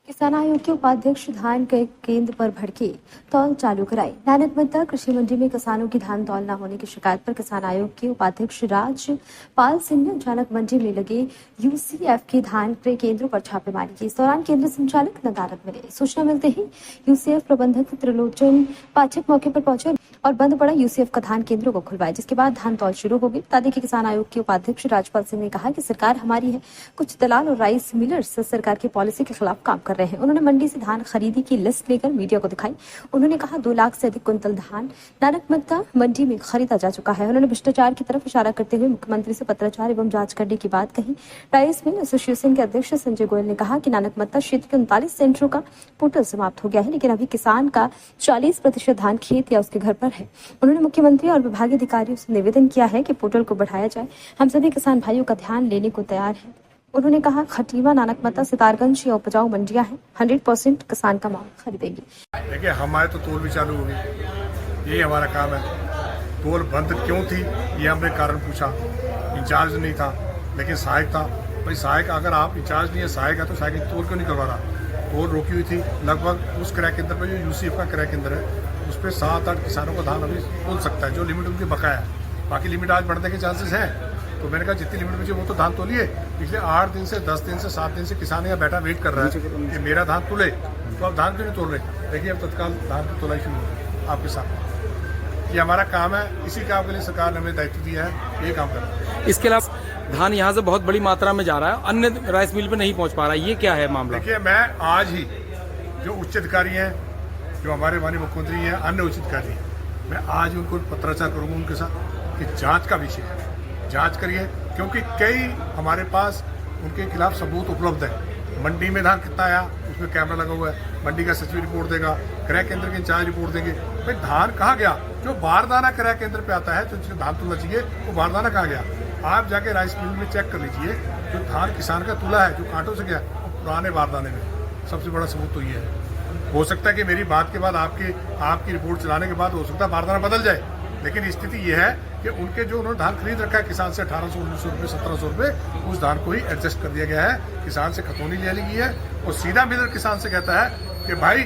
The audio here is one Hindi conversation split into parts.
किसान आयोग के उपाध्यक्ष धान के केंद्र पर भड़के, तौल चालू कराई। नानक मत्ता कृषि मंडी में किसानों की धान तौल न होने की शिकायत पर किसान आयोग के उपाध्यक्ष राजपाल सिंह ने अचानक मंडी में लगे यूसीएफ के धान क्रय केंद्रों पर छापेमारी की। इस दौरान केंद्र संचालक नदारद मिले। सूचना मिलते ही यूसीएफ प्रबंधक त्रिलोचन पाठक मौके पर पहुंचे और बंद पड़ा यूसीएफ का धान केंद्रों को खुलवाया, जिसके बाद धान तौल शुरू हो गई। तादी के किसान आयोग के उपाध्यक्ष राजपाल सिंह ने कहा कि सरकार हमारी है, कुछ दलाल और राइस मिलर्स सरकार की पॉलिसी के खिलाफ काम कर रहे हैं। उन्होंने मंडी से धान खरीदी की लिस्ट लेकर मीडिया को दिखाई। उन्होंने कहा 2 लाख से अधिक कुंतल धान नानक मत्ता मंडी में खरीदा जा चुका है। उन्होंने भ्रष्टाचार की तरफ इशारा करते हुए मुख्यमंत्री से पत्राचार एवं जांच करने की बात कही। राइस मिल एसोसिएशन के अध्यक्ष संजय गोयल ने कहा कि नानक मत्ता क्षेत्र के 39 सेंटरों का पोर्टल समाप्त हो गया है, लेकिन अभी किसान का 40% धान खेत या उसके घर पर है। उन्होंने मुख्यमंत्री और विभागीय अधिकारियों से निवेदन किया है कि पोर्टल को बढ़ाया जाए। हम सभी किसान भाइयों का ध्यान लेने को तैयार है। उन्होंने कहा खटीमा, नानक मत्ता, सितारगंज या उपजाऊ मंडियां हैं, 100% किसान का माल खरीदेंगे। देखिए, हमारे तो तोल भी चालू हो गई, यही हमारा काम है। तोल बंद क्यों थी ये हमने कारण पूछा। इंचार्ज नहीं था लेकिन सहायक था। भाई सहायक, अगर आप इंचार्ज नहीं है, सहायक है, तो सहायक तोल क्यों नहीं करवा रहा? तोल रोकी हुई थी। लगभग उस क्रय केंद्र पर जो यूसीएफ का क्रय केंद्र है उस पर 7-8 किसानों का धान अभी तोल सकता है, जो लिमिट उनकी बकाया है। बाकी लिमिट आज बढ़ने के चांसेस हैं। तो मैंने कहा जितनी लिमिट में वो तो धान तोलिए। पिछले 8 दिन से 10 दिन से 7 दिन से किसान यहाँ बैठा वेट कर रहा है कि मेरा धान तुले, तो आप धान क्यों नहीं तोल रहे? देखिए, अब तत्काल धान की तोलाई शुरू होगी आपके साथ। ये हमारा काम है, इसी काम के लिए सरकार ने हमें दायित्व दिया है, ये काम करना है। इसके अलावा धान यहाँ से बहुत बड़ी मात्रा में जा रहा है, अन्य राइस मिल पे नहीं पहुँच पा रहा है, ये क्या है मामला? देखिए, मैं आज ही जो उच्च अधिकारी हैं, जो हमारे माननीय मुख्यमंत्री हैं, अन्य उच्च अधिकारी हैं, मैं आज उनको पत्राचार करूंगा उनके साथ कि जांच का विषय है, जांच करिए। क्योंकि कई हमारे पास उनके खिलाफ सबूत उपलब्ध है। मंडी में धान कितना आया उसमें कैमरा लगा हुआ है, मंडी का सचिव रिपोर्ट देगा, क्रय केंद्र के इंचार्ज रिपोर्ट देंगे। भाई धान कहाँ गया? जो बारदाना क्रय केंद्र पे आता है, जो धान तुलना चाहिए, वो बारदाना कहाँ गया? आप जाके राइस मिल में चेक कर लीजिए, जो धान किसान का तुला है, जो कांटों से गया, वो पुराने बारदाने में। सबसे बड़ा सबूत तो ये है। हो सकता है कि मेरी बात के बाद आपकी रिपोर्ट चलाने के बाद हो सकता है बारदाना बदल जाए, लेकिन स्थिति ये है कि उनके जो उन्होंने धान खरीद रखा है किसान से 1800-1900 रुपये, 1700 रुपये, उस धान को ही एडजस्ट कर दिया गया है। किसान से खतौनी ले ली गई है और सीधा मिलर किसान से कहता है कि भाई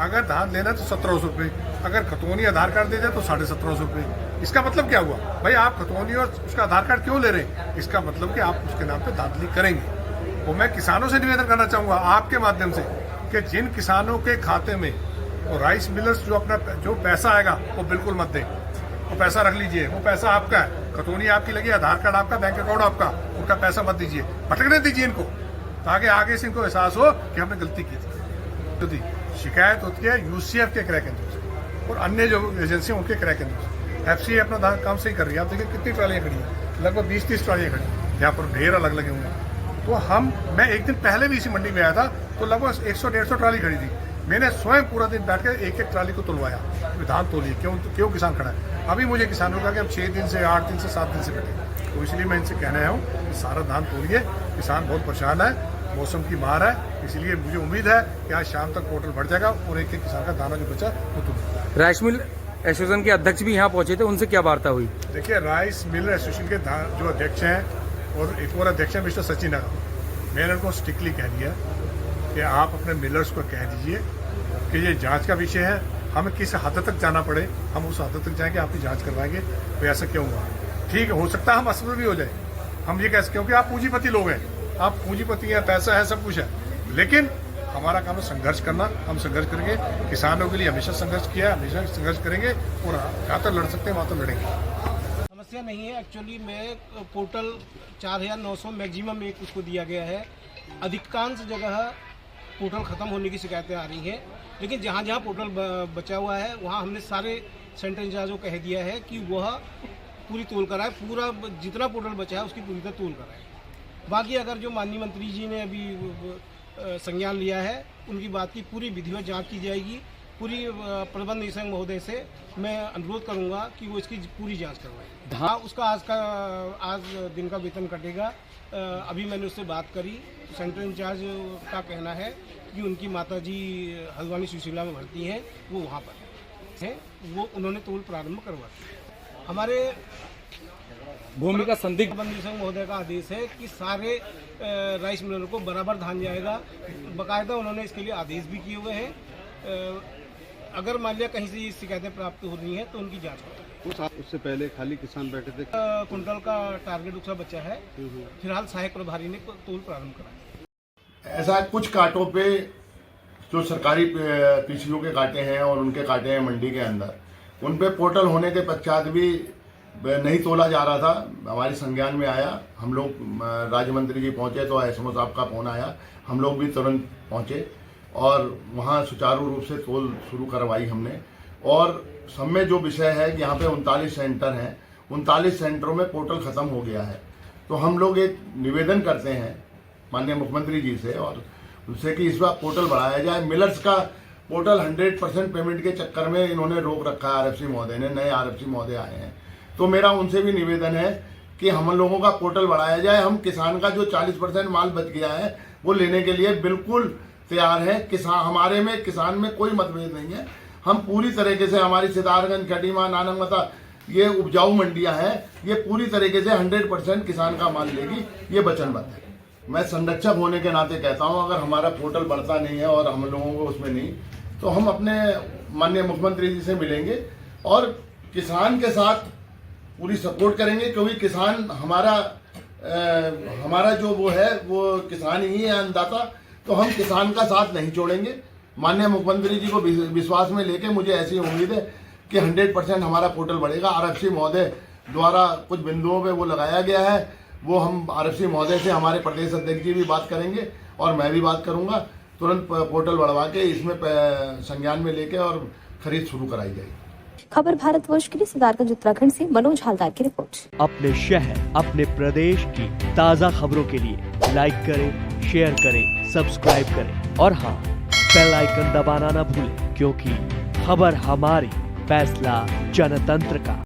अगर धान लेना तो 1700 रुपये, अगर खतौनी आधार कार्ड दे जाए तो 1750 रुपये। इसका मतलब क्या हुआ? भाई आप खतौनी और उसका आधार कार्ड क्यों ले रहे हैं? इसका मतलब कि आप उसके नाम पे धांधली करेंगे। तो मैं किसानों से निवेदन करना चाहूंगा आपके माध्यम से कि जिन किसानों के खाते में और राइस मिलर्स जो अपना जो पैसा आएगा वो बिल्कुल मत दें। वो पैसा रख लीजिए, वो पैसा आपका है, खतौनी आपकी लगी, आधार कार्ड आपका, बैंक अकाउंट आपका, उनका पैसा मत दीजिए, भटकने दीजिए इनको, ताकि आगे से इनको एहसास हो कि हमने गलती की थी। तो शिकायत होती है यूसीएफ के क्रय केंद्रों से और अन्य जो एजेंसी उनके क्रय केंद्रों से। एफसीए अपना काम सही कर रही है। आप देखिए कितनी ट्रालियां खड़ी हैं, लगभग 20-30 ट्रालियां खड़ी हैं, यहाँ पर ढेर अलग लगे हुए हैं। तो मैं एक दिन पहले भी इसी मंडी में आया था, तो लगभग 100-150 ट्राली खड़ी थी। मैंने स्वयं पूरा दिन बैठकर एक ट्राली को तुलवाया, धान तोलिए। क्यों किसान खड़ा है? अभी मुझे किसानों का कि हम 6 दिन से 8 दिन से 7 दिन से बैठे, तो इसलिए मैं इनसे कहने आया हूँ कि सारा धान तोलिए। किसान बहुत परेशान है, मौसम की मार है, इसलिए मुझे उम्मीद है कि आज शाम तक पोर्टल बढ़ जाएगा और एक किसान का दाना जो बचा वो तुल। राइस मिल एसोसिएशन के अध्यक्ष भी यहाँ पहुंचे थे, उनसे क्या वार्ता हुई? देखिए, राइस मिल एसोसिएशन के जो अध्यक्ष हैं और एक और अध्यक्ष है मिस्टर सचिन अग्रवाल, मैंने उनको स्ट्रिक्टली कह दिया कि आप अपने मिलर्स को कह दीजिए कि ये जांच का विषय है, हमें किस हद तक जाना पड़े हम उस हद तक जाएंगे, आपकी जांच करवाएंगे। तो ऐसा क्यों हुआ? ठीक है, हो सकता है हम असफल भी हो जाए, हम ये कैसे, क्योंकि आप पूंजीपति लोग हैं, आप पूंजीपति हैं, पैसा है, सब कुछ है, लेकिन हमारा काम है संघर्ष करना। हम संघर्ष करेंगे, किसानों के लिए हमेशा संघर्ष किया है, हमेशा संघर्ष करेंगे और जहाँ तक लड़ सकते हैं वहाँ तक लड़ेंगे। समस्या नहीं है। एक्चुअली में पोर्टल 4900 मैक्सिमम एक उसको दिया गया है। अधिकांश जगह पोर्टल ख़त्म होने की शिकायतें आ रही हैं, लेकिन जहाँ जहाँ पोर्टल बचा हुआ है वहाँ हमने सारे सेंटर इंचार्ज को कह दिया है कि वह पूरी तोल कराए, पूरा जितना पोर्टल बचा है उसकी पूरी तरह तोल कराए। बाकी अगर जो माननीय मंत्री जी ने अभी संज्ञान लिया है, उनकी बात की पूरी विधिवत जांच की जाएगी। पूरी प्रबंध निदेशक महोदय से मैं अनुरोध करूंगा कि वो इसकी पूरी जांच करवाएं। हाँ, उसका आज दिन का वेतन कटेगा। अभी मैंने उससे बात करी, सेंटर इंचार्ज का कहना है कि उनकी माताजी हल्द्वानी सुशीला में भर्ती हैं, वो वहाँ पर हैं, वो उन्होंने तोल प्रारंभ करवा दिया। हमारे भूमिका संदिग्ध बंदी संघ महोदय का आदेश है कि सारे राइस मिलर को बराबर धान जाएगा। बाकायदा उन्होंने इसके लिए आदेश भी किए हुए हैं। अगर मान लिया कहीं से ये शिकायतें प्राप्त हो रही हैं तो उनकी जांच करें। उससे पहले खाली किसान बैठे थे। कुंटल का टारगेट उसका बच्चा है। फिलहाल सहायक प्रभारी ने तोल प्रारंभ करा। ऐसा है, कुछ कांटों पे जो सरकारी पीसीओ के कांटे हैं और उनके कांटे हैं मंडी के अंदर, उन पे पोर्टल होने के पश्चात भी नहीं तोला जा रहा था। हमारे संज्ञान में आया, हम लोग राज्य मंत्री जी पहुंचे तो एसएमओ साहब का फोन आया, हम लोग भी तुरंत पहुंचे और वहां सुचारू रूप से तोल शुरू करवाई हमने। और सब में जो विषय है कि यहाँ पे 39 सेंटर हैं, 39 सेंटरों में पोर्टल खत्म हो गया है। तो हम लोग एक निवेदन करते हैं माननीय मुख्यमंत्री जी से और उससे कि इस बार पोर्टल बढ़ाया जाए। मिलर्स का पोर्टल 100% पेमेंट के चक्कर में इन्होंने रोक रखा है आरएफसी महोदय ने, नए आरएफसी महोदय आए हैं। तो मेरा उनसे भी निवेदन है कि हम लोगों का पोर्टल बढ़ाया जाए। हम किसान का जो 40% माल बच गया है वो लेने के लिए बिल्कुल तैयार है। हमारे में किसान में कोई मतभेद नहीं है। हम पूरी तरीके से, हमारी सितारगंज, खटीमा, नानंगमता ये उपजाऊ मंडियां हैं, ये पूरी तरीके से 100% किसान का माल लेगी, ये वचनबद्ध है। मैं संरक्षक होने के नाते कहता हूं, अगर हमारा पोर्टल बढ़ता नहीं है और हम लोगों को उसमें नहीं, तो हम अपने माननीय मुख्यमंत्री जी से मिलेंगे और किसान के साथ पूरी सपोर्ट करेंगे, क्योंकि किसान हमारा जो वो है वो किसान ही है, अन्नदाता। तो हम किसान का साथ नहीं छोड़ेंगे। माननीय मुख्यमंत्री जी को विश्वास में लेके मुझे ऐसी उम्मीद है कि 100% हमारा पोर्टल बढ़ेगा। आरएफसी महोदय द्वारा कुछ बिंदुओं पे वो लगाया गया है, वो हम आरएफसी महोदय से, हमारे प्रदेश अध्यक्ष जी भी बात करेंगे और मैं भी बात करूंगा। तुरंत पोर्टल बढ़वा के इसमें संज्ञान में लेके और खरीद शुरू कराई जाएगी। खबर भारतवर्ष के लिए सितारगंज उत्तराखंड से मनोज हालदार की रिपोर्ट। अपने शहर, अपने प्रदेश की ताज़ा खबरों के लिए लाइक करें, शेयर करें, सब्सक्राइब करें और हाँ, बेल आइकन दबाना ना भूलें, क्योंकि खबर हमारी, फैसला जनतंत्र का।